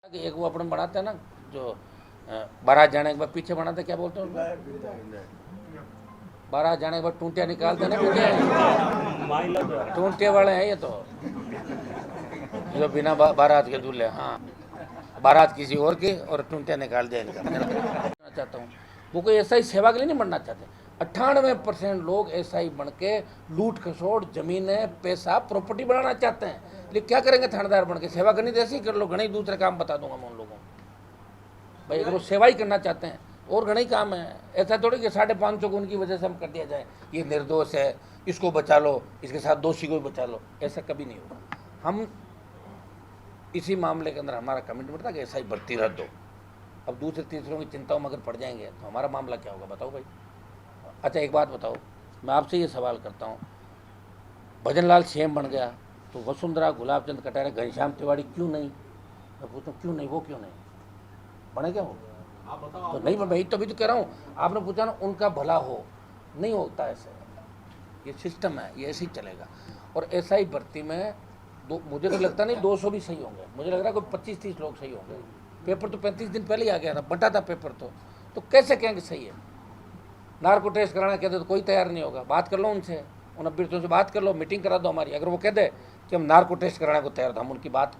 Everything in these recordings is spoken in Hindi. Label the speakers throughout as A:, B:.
A: कि एक वो अपने बनाते हैं ना जो बारात जाने के बाद पीछे बनाते, क्या बोलते हैं उसको? बारात जाने के बाद टूंटियाँ निकालते हैं ना पीछे, टूंटिया वाले हैं ये तो, जो बिना बारात के दूल्हे। हाँ, बारात किसी और की और टूंटियाँ निकाल दिया इनका। मैं चाहता हूँ वो कोई ऐसा ही सेवा के लिए नहीं बनना चाहते। 98% लोग ऐसा ही बन के लूट खसोट जमीनें पैसा प्रॉपर्टी बनाना चाहते हैं। लेकिन क्या करेंगे थानेदार बन के? सेवा करनी तो ऐसे ही कर लो, घने दूसरे काम बता दूंगा मैं उन लोगों को। भाई अगर वो सेवा ही करना चाहते हैं और घने ही काम है, ऐसा थोड़ी कि 550 को उनकी वजह से हम कर दिया जाए ये निर्दोष है, इसको बचा लो, इसके साथ दोषी को भी बचा लो। ऐसा कभी नहीं होगा। हम इसी मामले के अंदर हमारा कमिटमेंट था कि ऐसा ही भर्ती रद्द हो। अब दूसरे तीसरों की चिंताओं में अगर पड़ जाएंगे तो हमारा मामला क्या होगा बताओ भाई। अच्छा एक बात बताओ, मैं आपसे ये सवाल करता हूँ, भजन लाल सीएम बन गया तो वसुंधरा, गुलाब चंद कटारे, घनश्याम तिवारी क्यों नहीं? मैं पूछता हूँ क्यों नहीं, वो क्यों नहीं बने? क्या हो तो नहीं भाई, तभी तो कह रहा हूँ। आपने पूछा ना उनका भला हो, नहीं होता ऐसे। ये सिस्टम है, ये ऐसे ही चलेगा। और ऐसा ही भर्ती में मुझे तो लगता नहीं 200 भी सही होंगे, मुझे लग रहा है कोई 25-30 लोग सही होंगे। पेपर तो 35 दिन पहले ही आ गया था, बटा था पेपर तो कैसे कहेंगे सही है? नार्को टेस्ट कराना कहते तो कोई तैयार नहीं होगा। बात कर लो उनसे, उन अभ्यर्थियों से बात कर लो, मीटिंग करा दो हमारी। अगर वो कह दे कि हम नार्को टेस्ट कराने को तैयार, तो हम उनकी बात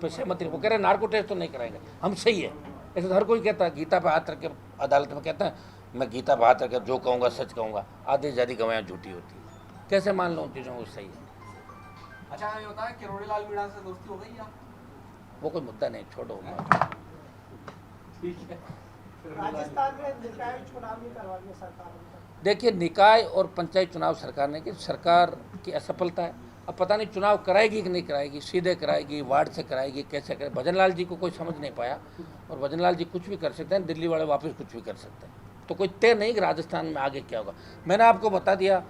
A: पे सहमत नहीं। वो कह रहे नार्को टेस्ट तो नहीं कराएंगे, हम सही है। ऐसे तो हर कोई कहता है, गीता पे हाथ रख के अदालत में कहता है मैं गीता पे हाथ रख के जो कहूँगा सच कहूँगा, आधी ज़्यादा गवाहियाँ झूठी होती है। कैसे मान लो उन चीज़ों को सही है?
B: अच्छा ये होता है किरोड़ी लाल मीणा से दोस्ती हो गई या?
A: वो कोई मुद्दा नहीं, छोड़ो।
B: ठीक है।
C: राजस्थान में निकाय चुनाव नहीं करवाने सरकार ने।
A: देखिए, निकाय और पंचायत चुनाव सरकार ने की, सरकार की असफलता है। अब पता नहीं चुनाव कराएगी कि नहीं कराएगी, सीधे कराएगी, वार्ड से कराएगी, कैसे करे? भजन लाल जी को कोई समझ नहीं पाया। और भजन लाल जी कुछ भी कर सकते हैं, दिल्ली वाले वापस कुछ भी कर सकते हैं। तो कोई तय नहीं कि राजस्थान में आगे क्या होगा। मैंने आपको बता दिया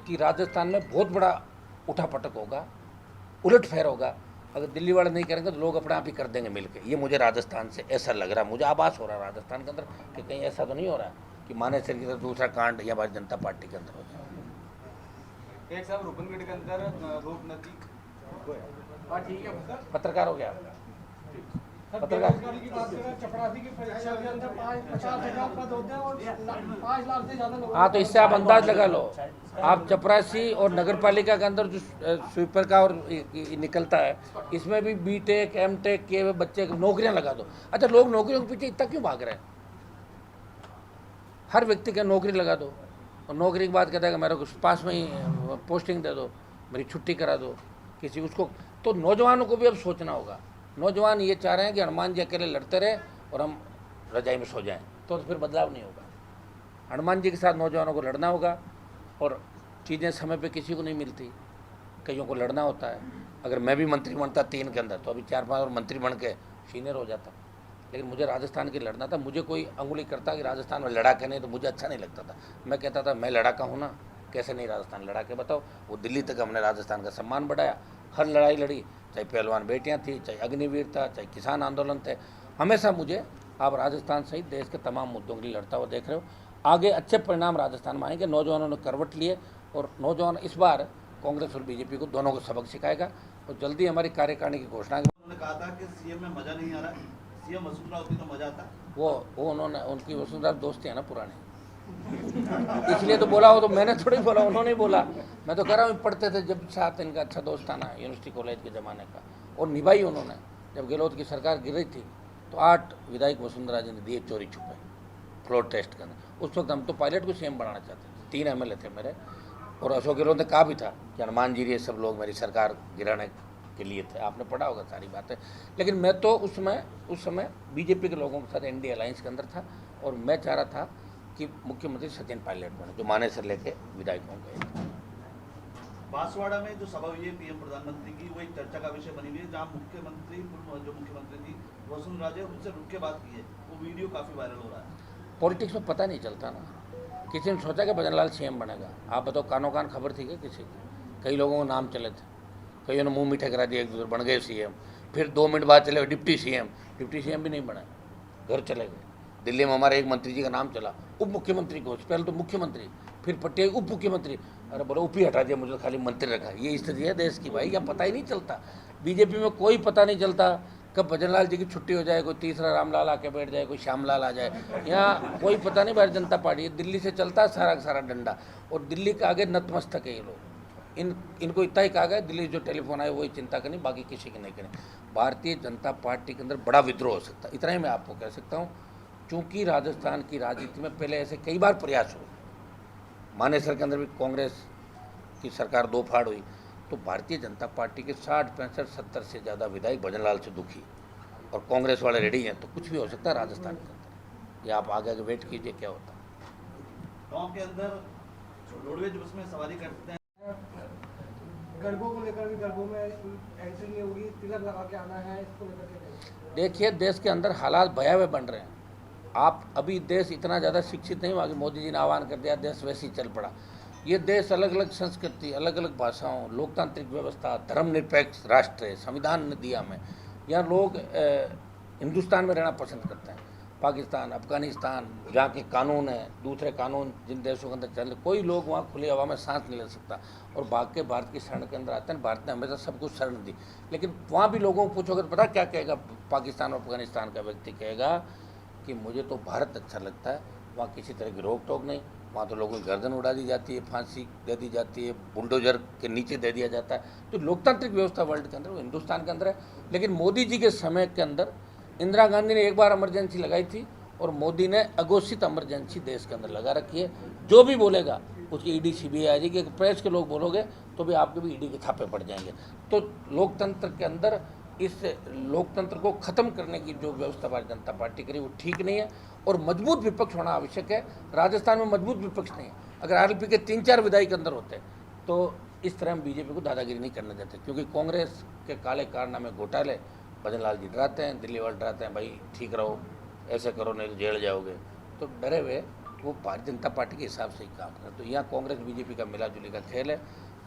A: कि राजस्थान में बहुत बड़ा उठापटक होगा, उलटफेर होगा। अगर दिल्ली वाले नहीं करेंगे तो लोग अपने आप ही कर देंगे मिलके। ये मुझे राजस्थान से ऐसा लग रहा है, मुझे आभास हो रहा है राजस्थान के अंदर कि कहीं ऐसा तो नहीं हो रहा कि मानेसर की तरह दूसरा कांड या भारतीय जनता पार्टी के अंदर हो जाए।
B: एक साहब रूपनगढ़ के अंदर रूप नदी ठीक है
A: पत्रकार हो गया, पत्रकार।
C: की बात करें, चपरासी की परीक्षा के अंदर 50,000 पद होते हैं और 5 लाख से ज्यादा लोग।
A: हाँ, तो इससे आप अंदाज लगा लो। आप चपरासी और नगर पालिका के अंदर जो स्वीपर का और निकलता है, इसमें भी बीटेक एमटेक किए हुए बच्चे नौकरियां लगा दो। अच्छा, लोग नौकरियों के पीछे इतना क्यों भाग रहे हैं? हर व्यक्ति का नौकरी लगा दो, और नौकरी की बात कहता है कि मेरे को पास में ही पोस्टिंग दे दो, मेरी छुट्टी करा दो किसी उसको। तो नौजवानों को भी अब सोचना होगा। नौजवान ये चाह रहे हैं कि हनुमान जी अकेले लड़ते रहे और हम रजाई में सो जाएं, तो फिर बदलाव नहीं होगा। हनुमान जी के साथ नौजवानों को लड़ना होगा। और चीज़ें समय पे किसी को नहीं मिलती, कईयों को लड़ना होता है। अगर मैं भी मंत्री बनता 3 के अंदर तो अभी 4-5 और मंत्री बन के सीनियर हो जाता। लेकिन मुझे राजस्थान की लड़ना था। मुझे कोई अंगुली करता कि राजस्थान में लड़ाके नहीं, तो मुझे अच्छा नहीं लगता था। मैं कहता था मैं लड़ाका हूँ ना, कैसे नहीं राजस्थान लड़ाके बताओ। वो दिल्ली तक हमने राजस्थान का सम्मान बढ़ाया, हर लड़ाई लड़ी, चाहे पहलवान बेटियाँ थी, चाहे अग्निवीर था, चाहे किसान आंदोलन थे। हमेशा मुझे आप राजस्थान सहित देश के तमाम मुद्दों के लिए लड़ता हुआ देख रहे हो। आगे अच्छे परिणाम राजस्थान में आएंगे। नौजवानों ने करवट लिए और नौजवान इस बार कांग्रेस और बीजेपी को दोनों को सबक सिखाएगा। और जल्दी हमारी कार्यकारिणी की घोषणा।
D: उन्होंने कहा था कि सीएम में मजा नहीं आ रहा, सीएम वसुंधरा होती तो मजा आता।
A: वो उन्होंने, उनकी वसुंधरा दोस्ती है ना पुराने, इसलिए तो बोला। हो तो मैंने थोड़ी बोला, उन्होंने बोला। मैं तो कह रहा हूँ पढ़ते थे जब साथ, इनका अच्छा दोस्त था ना यूनिवर्सिटी कॉलेज के ज़माने का, और निभाई उन्होंने। जब गहलोत की सरकार गिर रही थी तो 8 विधायक वसुंधरा जी ने दिए चोरी छुपे फ्लोर टेस्ट के अंदर। उस वक्त हम तो पायलट को सीएम बनाना चाहते थे। 3 एमएलए थे मेरे, और अशोक गहलोत ने कहा भी था कि हनुमान जी ये सब लोग मेरी सरकार गिराने के लिए थे। आपने पढ़ा होगा सारी बातें। लेकिन मैं तो उस समय बीजेपी के लोगों के साथ एनडीए अलायंस के अंदर था, और मैं चाह रहा था कि मुख्यमंत्री सचिन पायलट बने, जो मानेसर लेके विधायक होंगे।
D: बांसवाड़ा में जो सभा हुई है पीएम प्रधानमंत्री की, वो एक चर्चा का विषय बनी हुई है, जहाँ मुख्यमंत्री जो मुख्यमंत्री थी वसुंधरा जी, उनसे रुक के बात की है। वो वीडियो काफी वायरल हो रहा है।
A: पॉलिटिक्स में पता नहीं चलता ना। किसी ने सोचा कि भजन लाल सीएम बनेगा? आप बताओ, कानो कान खबर थी क्या किसी की? कई लोगों को नाम चले थे, कईयों ने मुंह मीठे करा दिया, एक दूसरे बन गए सीएम। फिर 2 मिनट बाद चले डिप्टी सीएम भी नहीं बने, घर चले गए। दिल्ली में हमारे एक मंत्री जी का नाम चला, उप मुख्यमंत्री को, पहले तो मुख्यमंत्री, फिर पट्टी उप मुख्यमंत्री। अरे बोलो उप ही हटा दिया, मुझे खाली मंत्री रखा। ये स्थिति है देश की भाई, या पता ही नहीं चलता। बीजेपी में कोई पता नहीं चलता कब भजनलाल जी की छुट्टी हो जाए, कोई तीसरा रामलाल आके बैठ जाए, कोई श्यामलाल आ जाए, यहाँ कोई पता नहीं। भारतीय जनता पार्टी दिल्ली से चलता है सारा का सारा डंडा, और दिल्ली के आगे नतमस्तक है ये लोग। इनको इतना ही कहा गया दिल्ली जो टेलीफोन आए वही चिंता करनी, बाकी किसी की नहीं करनी। भारतीय जनता पार्टी के अंदर बड़ा विद्रोह हो सकता है, इतना ही मैं आपको कह सकता हूँ। चूँकि राजस्थान की राजनीति में पहले ऐसे कई बार प्रयास हुए, मानेसर के अंदर भी कांग्रेस की सरकार दो फाड़ हुई, तो भारतीय जनता पार्टी के 60, 65, 70 से ज़्यादा विधायक भजनलाल से दुखी, और कांग्रेस वाले रेडी हैं। तो कुछ भी हो सकता है राजस्थान के अंदर, ये आप आगे वेट कीजिए क्या होता है।
D: गांव के अंदर रोडवेज बस में सवारी करते हैं,
C: गरबों को लेकर भी, गरबों में एंट्री नहीं होगी, तिलक लगा के आना है, इसको लेकर के
A: देखिए देश के अंदर हालात भयावह बन रहे हैं। आप अभी देश इतना ज़्यादा शिक्षित नहीं हुआ कि मोदी जी ने आह्वान कर दिया देश वैसे ही चल पड़ा। ये देश अलग अलग संस्कृति, अलग अलग भाषाओं, लोकतांत्रिक व्यवस्था, धर्मनिरपेक्ष राष्ट्र है, संविधान ने दिया हमें। यहाँ लोग हिंदुस्तान में रहना पसंद करते हैं। पाकिस्तान, अफगानिस्तान जहाँ के कानून है, दूसरे कानून जिन देशों के अंदर चल, कोई लोग वहाँ खुली हवा में सांस नहीं ले सकता, और भाग के भारत की शरण के अंदर आते हैं। भारत ने हमेशा सब कुछ शरण दी, लेकिन वहाँ भी लोगों को पूछोगे तो पता क्या कहेगा पाकिस्तान और अफगानिस्तान का व्यक्ति? कहेगा कि मुझे तो भारत अच्छा लगता है, वहाँ किसी तरह की रोक टोक नहीं, वहाँ तो लोगों की गर्दन उड़ा दी जाती है, फांसी दे दी जाती है, बुलडोजर के नीचे दे दिया जाता है। तो लोकतांत्रिक व्यवस्था वर्ल्ड के अंदर, वो हिंदुस्तान के अंदर है। लेकिन मोदी जी के समय के अंदर इंदिरा गांधी ने एक बार इमरजेंसी लगाई थी, और मोदी ने अघोषित इमरजेंसी देश के अंदर लगा रखी है। जो भी बोलेगा उसकी ईडी सीबीआई आ जाएगी। प्रेस के लोग बोलोगे तो भी आपके भी ईडी के छापे पड़ जाएंगे। तो लोकतंत्र के अंदर इस लोकतंत्र को ख़त्म करने की जो व्यवस्था भारतीय जनता पार्टी करी वो ठीक नहीं है, और मजबूत विपक्ष होना आवश्यक है। राजस्थान में मजबूत विपक्ष नहीं है। अगर आरएलपी के 3-4 विधायक अंदर होते तो इस तरह हम बीजेपी को दादागिरी नहीं करने देते, क्योंकि कांग्रेस के काले कारनामे घोटाले भजनलाल जी डराते हैं, दिल्ली वाले डराते हैं, भाई ठीक रहो, ऐसे करो नहीं तो जेल जाओगे। तो डरे हुए वो भारतीय जनता पार्टी के हिसाब से ही काम करें। तो यहाँ कांग्रेस बीजेपी का मिलाजुली का खेल है।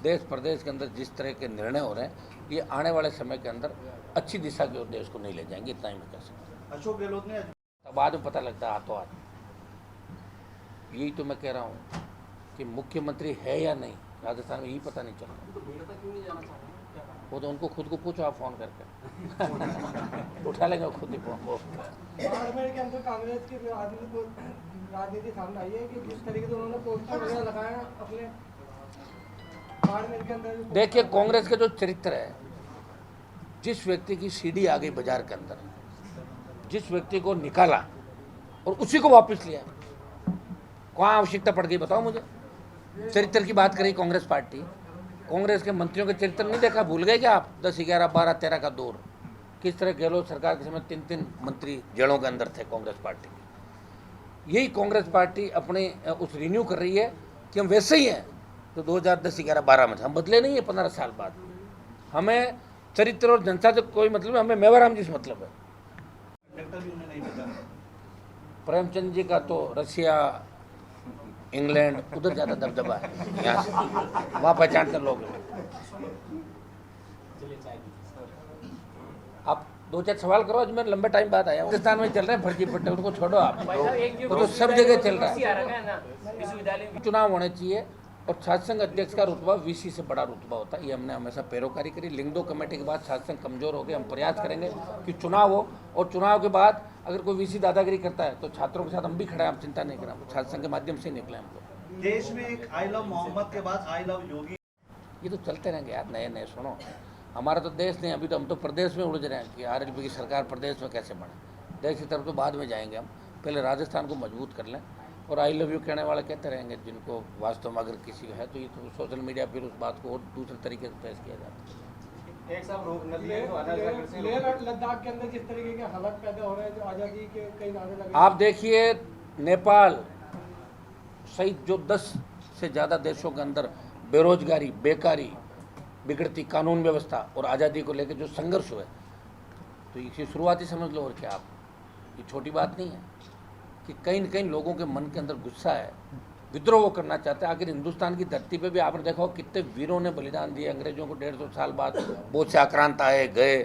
A: देश प्रदेश के अंदर जिस तरह के निर्णय हो रहे हैं, ये आने वाले समय के अंदर अच्छी दिशा की ओर देश को नहीं ले जाएंगे, इतना ही मैं कह सकता हूँ।
D: अशोक गहलोत ने
A: तब बाद में पता लगता है हाथों हाथ। यही तो मैं कह रहा हूँ कि मुख्यमंत्री है या नहीं राजस्थान में, यही पता नहीं चल रहा। वो तो उनको खुद को पूछो आप फ़ोन करके उठा लेंगे खुद ही फोन को।
C: बाड़मेर के अंदर कांग्रेस की राजनीति सामने आई है कि जिस तरीके से उन्होंने पोस्टर वगैरह लगाया अपने बाड़मेर के अंदर।
A: देखिए कांग्रेस का जो चरित्र है, जिस व्यक्ति की सीढ़ी आ गई बाजार के अंदर, जिस व्यक्ति को निकाला और उसी को वापस लिया, कहाँ आवश्यकता पड़ गई बताओ मुझे? चरित्र की बात करी कांग्रेस पार्टी, कांग्रेस के मंत्रियों के चरित्र नहीं देखा? भूल गए क्या आप? 10, 11, 12, 13 का दौर, किस तरह गहलोत सरकार के समय 3-3 मंत्री जेलों के अंदर थे कांग्रेस पार्टी के। यही कांग्रेस पार्टी अपने उस रिन्यू कर रही है कि हम वैसे ही हैं तो 2010, 11, 12 में थे। हम बदले नहीं है 15 साल बाद। हमें चरित्र और जनता से कोई मतलब है, हमें मेवाराम जी से मतलब है।
D: कंडक्टर भी उन्हें नहीं मिला।
A: प्रेमचंद जी का तो रशिया, इंग्लैंड उधर ज़्यादा दबदबा है, यहाँ से वहाँ पहचानते लोग। आप 2-4 सवाल करो, आज मैं लंबे टाइम बाद आया। पाकिस्तान में चल रहे हैं फर्जी पट्टे, उनको छोड़ो आप, वो तो सब जगह चल रहा है। चुनाव होने चाहिए, और साधसंघ अध्यक्ष का रुतबा वीसी से बड़ा रुतबा होता है। ये हमने हमेशा पैरोकारी करी। लिंगदो कमेटी के बाद साधसंघ कमजोर हो गए। हम प्रयास करेंगे कि चुनाव हो, और चुनाव के बाद अगर कोई वीसी दादागिरी करता है तो छात्रों के साथ हम भी खड़े हैं, आप चिंता नहीं करें। साधसंघ के माध्यम से निकले हम लोग।
D: देश में एक आई लव मोहम्मद के बाद आई लव योगी,
A: ये तो चलते रहेंगे यार, नए नए। सुनो, हमारा तो देश नहीं, अभी तो हम तो प्रदेश में उलझ रहे हैं कि आरएलपी की सरकार प्रदेश में कैसे बने। देश की तरफ तो बाद में जाएंगे हम, पहले राजस्थान को मजबूत कर लें। और आई लव यू कहने वाले कहते रहेंगे, जिनको वास्तव में अगर किसी का है तो ये तो सोशल मीडिया फिर उस बात को और दूसरे तरीके से पेश किया जाता है।
B: एक साहब रोक नदी
C: लेह लद्दाख के अंदर जिस तरीके के हालात पैदा हो रहे हैं, जो आज़ादी के कई नारे लगे,
A: आप देखिए नेपाल सहित जो 10 से ज़्यादा देशों के अंदर बेरोजगारी, बेकारी, बिगड़ती कानून व्यवस्था और आज़ादी को लेकर जो संघर्ष हुए, तो इसकी शुरुआत ही समझ लो। और क्या आप, ये छोटी बात नहीं है कि कहीं न कहीं लोगों के मन के अंदर गुस्सा है, विद्रोह वो करना चाहते हैं। आखिर हिंदुस्तान की धरती पे भी आपने देखा हो कितने वीरों ने बलिदान दिए। अंग्रेजों को 150 साल बाद बहुत से आक्रांत आए गए,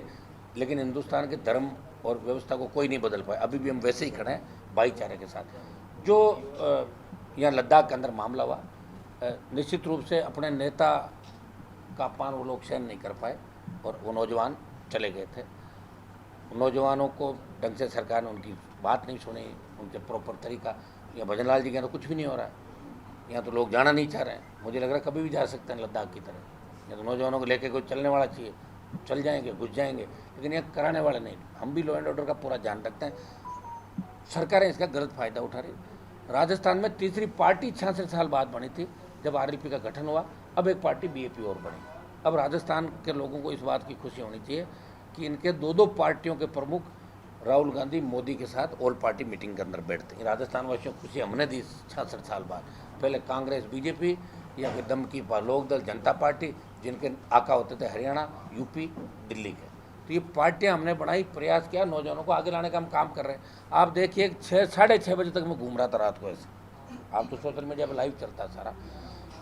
A: लेकिन हिंदुस्तान के धर्म और व्यवस्था को कोई नहीं बदल पाया। अभी भी हम वैसे ही खड़े हैं भाईचारे के साथ। जो यहाँ लद्दाख के अंदर मामला हुआ, निश्चित रूप से अपने नेता का अपमान वो लोग सहन नहीं कर पाए और वो नौजवान चले गए थे। नौजवानों को ढंग से सरकार ने उनकी बात नहीं सुनी, उनके प्रॉपर तरीका। यहाँ भजनलाल जी के यहाँ तो कुछ भी नहीं हो रहा है, यहाँ तो लोग जाना नहीं चाह रहे हैं। मुझे लग रहा है कभी भी जा सकते हैं लद्दाख की तरह। यहाँ तो नौजवानों को लेके कोई चलने वाला चाहिए, चल जाएंगे, घुस जाएंगे, लेकिन यहाँ कराने वाले नहीं। हम भी लॉ एंड ऑर्डर का पूरा ध्यान रखते हैं, सरकारें इसका गलत फ़ायदा उठा रही। राजस्थान में तीसरी पार्टी 66 साल बाद बनी थी जब आरएलपी का गठन हुआ, अब एक पार्टी बीएपी और बनी। अब राजस्थान के लोगों को इस बात की खुशी होनी चाहिए कि इनके दो पार्टियों के प्रमुख राहुल गांधी मोदी के साथ ऑल पार्टी मीटिंग के अंदर बैठते हैं। राजस्थान वासियों को खुशी हमने दी 66 साल बाद। पहले कांग्रेस बीजेपी या फिर दम की लोकदल जनता पार्टी, जिनके आका होते थे हरियाणा, यूपी, दिल्ली के, तो ये पार्टियां हमने बनाई, प्रयास किया, नौजवानों को आगे लाने का हम काम कर रहे हैं। आप देखिए 6-6:30 बजे तक मैं घूम रहा था रात को ऐसे, आप तो सोशल मीडिया पर लाइव चलता है सारा।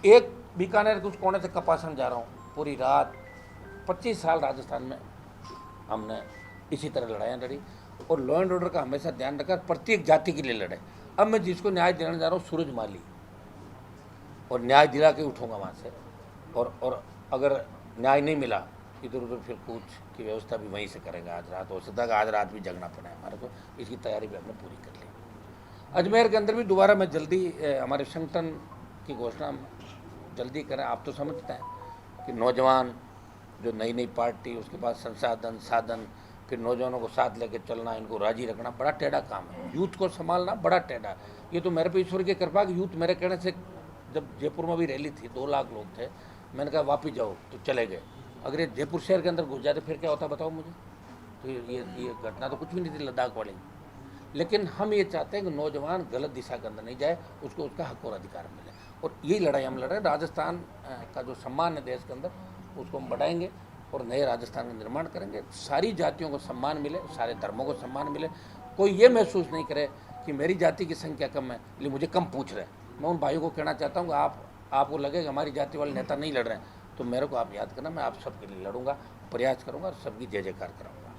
A: एक बीकानेर के उस कोने से कपासन जा रहा हूँ पूरी रात। 25 साल राजस्थान में हमने इसी तरह लड़ाइयाँ लड़ी और लॉ एंड ऑर्डर का हमेशा ध्यान रखा, प्रत्येक जाति के लिए लड़े। अब मैं जिसको न्याय दिलाने जा रहा हूँ सूरज माली, और न्याय दिला के उठूँगा वहाँ से, और अगर न्याय नहीं मिला इधर उधर फिर कुछ की व्यवस्था भी वहीं से करेंगे। आज रात हो सकता है, आज रात भी जगना पड़ा है हमारे को, इसकी तैयारी भी हमने पूरी कर ली। अजमेर के अंदर भी दोबारा मैं जल्दी हमारे संगठन की घोषणा जल्दी करें। आप तो समझते हैं कि नौजवान जो नई पार्टी, उसके पास संसाधन साधन, फिर नौजवानों को साथ लेके चलना, इनको राजी रखना बड़ा टेढ़ा काम है। यूथ को संभालना बड़ा टेढ़ा। ये तो मेरे पे ईश्वर की कृपा कि यूथ मेरे कहने से, जब जयपुर में भी रैली थी 2 लाख लोग थे, मैंने कहा वापिस जाओ, तो चले गए। अगर ये जयपुर शहर के अंदर घुस जाते फिर क्या होता बताओ मुझे। तो ये घटना तो कुछ भी नहीं थी लद्दाख वाली। लेकिन हम ये चाहते हैं कि नौजवान गलत दिशा के अंदर नहीं जाए, उसको उसका हक और अधिकार मिले, और यही लड़ाई हम लड़ रहे हैं। राजस्थान का जो सम्मान है देश के अंदर, उसको हम बढ़ाएंगे और नए राजस्थान का निर्माण करेंगे। सारी जातियों को सम्मान मिले, सारे धर्मों को सम्मान मिले। कोई ये महसूस नहीं करे कि मेरी जाति की संख्या कम है इसलिए मुझे कम पूछ रहे हैं। मैं उन भाइयों को कहना चाहता हूँ कि आपको लगे कि हमारी जाति वाले नेता नहीं लड़ रहे हैं, तो मेरे को आप याद करना, मैं आप सबके लिए लड़ूंगा, प्रयास करूंगा और सबकी जय जयकार कराऊंगा।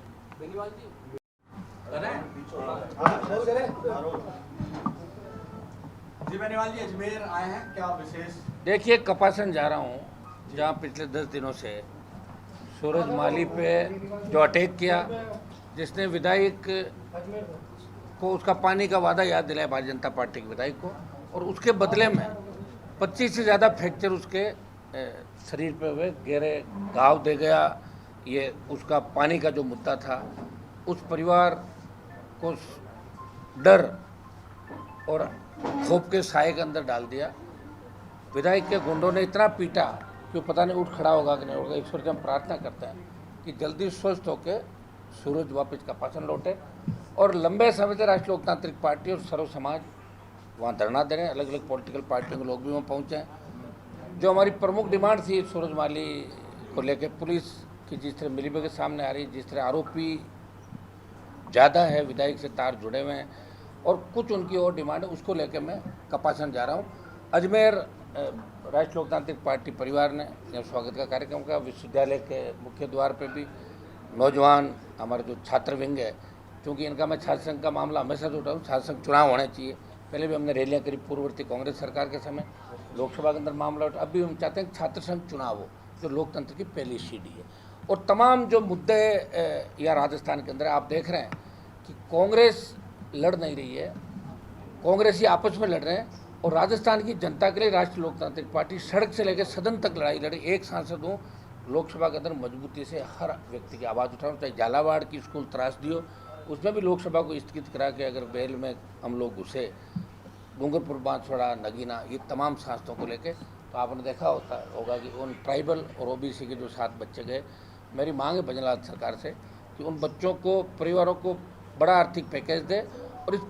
B: जी बेनीवाल जी अजमेर आए हैं, क्या विशेष?
A: देखिए कपासन जा रहा हूँ, जहाँ पिछले 10 दिनों से सूरज माली पे जो अटैक किया, जिसने विधायक को उसका पानी का वादा याद दिलाया भारतीय जनता पार्टी के विधायक को, और उसके बदले में 25 से ज़्यादा फ्रैक्चर उसके शरीर पे हुए, गहरे घाव दे गया। ये उसका पानी का जो मुद्दा था, उस परिवार को डर और खौफ के साए के अंदर डाल दिया। विधायक के गुंडों ने इतना पीटा कि पता नहीं उठ खड़ा होगा कि नहीं होगा। ईश्वर से हम प्रार्थना करते हैं कि जल्दी स्वस्थ होकर सूरज वापस कपासन लौटे, और लंबे समय से राष्ट्रीय लोकतांत्रिक पार्टी और सर्व समाज वहाँ धरना दे रहे हैं। अलग अलग पॉलिटिकल पार्टियों के लोग भी वहाँ पहुँचे हैं। जो हमारी प्रमुख डिमांड थी सूरज माली को लेकर, पुलिस की जिस तरह मिलीभगत सामने आ रही, जिस तरह आरोपी ज़्यादा है, विधायक से तार जुड़े हुए हैं, और कुछ उनकी और डिमांड है, उसको लेकर मैं कपासन जा रहा हूँ। अजमेर राष्ट्रीय लोकतांत्रिक पार्टी परिवार ने यह स्वागत का कार्यक्रम किया। विश्वविद्यालय के मुख्य द्वार पे भी नौजवान, हमारे जो छात्र विंग है, क्योंकि इनका मैं छात्र संघ का मामला हमेशा से उठाऊँ, छात्र संघ चुनाव होने चाहिए। पहले भी हमने रैलियाँ करी पूर्ववर्ती कांग्रेस सरकार के समय, लोकसभा के अंदर मामला उठा। अब भी हम चाहते हैं कि छात्र संघ चुनाव हो, जो लोकतंत्र की पहली सीढ़ी है। और तमाम जो मुद्दे या राजस्थान के अंदर आप देख रहे हैं कि कांग्रेस लड़ नहीं रही है, कांग्रेस ही आपस में लड़ रहे हैं, और राजस्थान की जनता के लिए राष्ट्रीय लोकतांत्रिक पार्टी सड़क से लेकर सदन तक लड़ाई लड़ी। एक सांसद हूँ, लोकसभा के अंदर मजबूती से हर व्यक्ति की आवाज़ उठाऊँ। चाहे झालावाड़ की स्कूल त्रासदी हो, उसमें भी लोकसभा को स्थगित करा के अगर बेल में हम लोग घुसे, डूंगरपुर, बांसवाड़ा, नगीना, ये तमाम सांसदों को लेके, तो आपने देखा होगा कि उन ट्राइबल और ओबीसी के जो 7 बच्चे गए, मेरी मांग है भजनलाल सरकार से कि उन बच्चों को, परिवारों को बड़ा आर्थिक पैकेज दे। और इस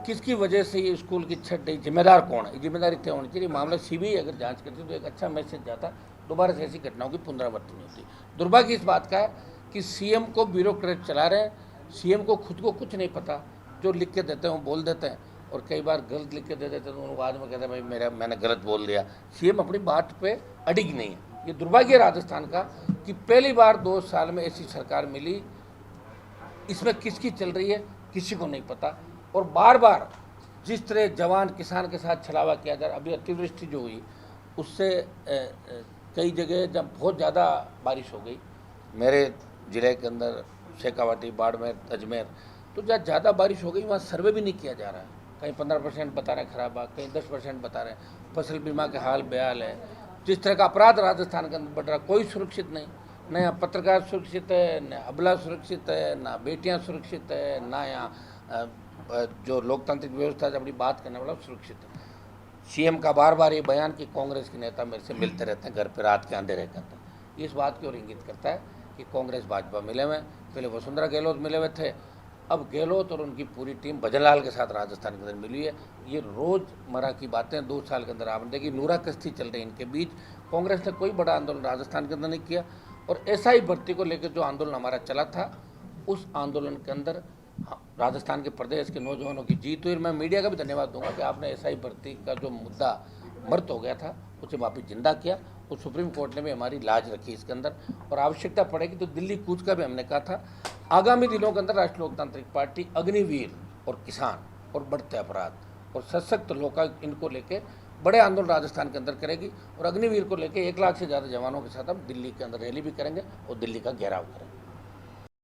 A: किसकी वजह से ये स्कूल की छट गई, जिम्मेदार कौन है, ये जिम्मेदारी तय होनी चाहिए। मामला सीबीआई अगर जांच करती तो एक अच्छा मैसेज जाता, दोबारा से ऐसी घटनाओं की पुनरावृत्ति नहीं होती। दुर्भाग्य इस बात का है कि सीएम को ब्यूरोक्रेट चला रहे हैं, सीएम को खुद को कुछ नहीं पता, जो लिख के देते हैं वो बोल देते हैं, और कई बार गलत लिख के दे देते हैं, तो उनको बाद में कहते हैं भाई मैंने गलत बोल दिया। सीएम अपनी बात पे अडिग नहीं है। ये दुर्भाग्य राजस्थान का कि पहली बार 2 साल में ऐसी सरकार मिली, इसमें किसकी चल रही है किसी को नहीं पता। और बार बार जिस तरह जवान किसान के साथ छलावा किया जा रहा, अभी अतिवृष्टि जो हुई उससे कई जगह जब बहुत ज़्यादा बारिश हो गई, मेरे ज़िले के अंदर शेखावाटी, बाड़मेर, अजमेर, तो जहाँ ज़्यादा बारिश हो गई वहाँ सर्वे भी नहीं किया जा रहा है। कहीं 15% बता रहे हैं खराब आ, कहीं 10% बता रहे हैं। फसल बीमा के हाल बेहाल है। जिस तरह का अपराध राजस्थान के अंदर बढ़ रहा, कोई सुरक्षित नहीं, न यहाँ पत्रकार सुरक्षित है, न अबला सुरक्षित है, ना बेटियाँ सुरक्षित है, ना यहाँ जो लोकतांत्रिक व्यवस्था है अपनी बात करने वाला सुरक्षित है। सीएम का बार बार ये बयान कि कांग्रेस के नेता मेरे से मिलते रहते हैं घर पर रात के अंधेरे के अंदर, इस बात की ओर इंगित करता है कि कांग्रेस भाजपा मिले हुए। पहले वसुंधरा गहलोत मिले हुए थे, अब गहलोत और उनकी पूरी टीम भजनलाल के साथ राजस्थान के अंदर मिली है। ये रोज़मर्रा की बातें 2 साल के अंदर आपने देखी, नूरा कश्ती चल रही है इनके बीच। कांग्रेस ने कोई बड़ा आंदोलन राजस्थान के अंदर नहीं किया, और एसआई भर्ती को लेकर जो आंदोलन हमारा चला था, उस आंदोलन के अंदर राजस्थान के प्रदेश के नौजवानों की जीत हुई। मैं मीडिया का भी धन्यवाद दूंगा कि आपने एसआई भर्ती का जो मुद्दा मर्त हो गया था उसे वापस जिंदा किया, और सुप्रीम कोर्ट ने भी हमारी लाज रखी इसके अंदर। और आवश्यकता पड़ेगी तो दिल्ली कूच का भी हमने कहा था। आगामी दिनों के अंदर राष्ट्रीय लोकतांत्रिक पार्टी अग्निवीर और किसान और बढ़ते अपराध और सशक्त लोका इनको लेके बड़े आंदोलन राजस्थान के अंदर करेगी, और अग्निवीर को लेके 1 लाख से ज़्यादा जवानों के साथ हम दिल्ली के अंदर रैली भी करेंगे और दिल्ली का घेराव करेंगे।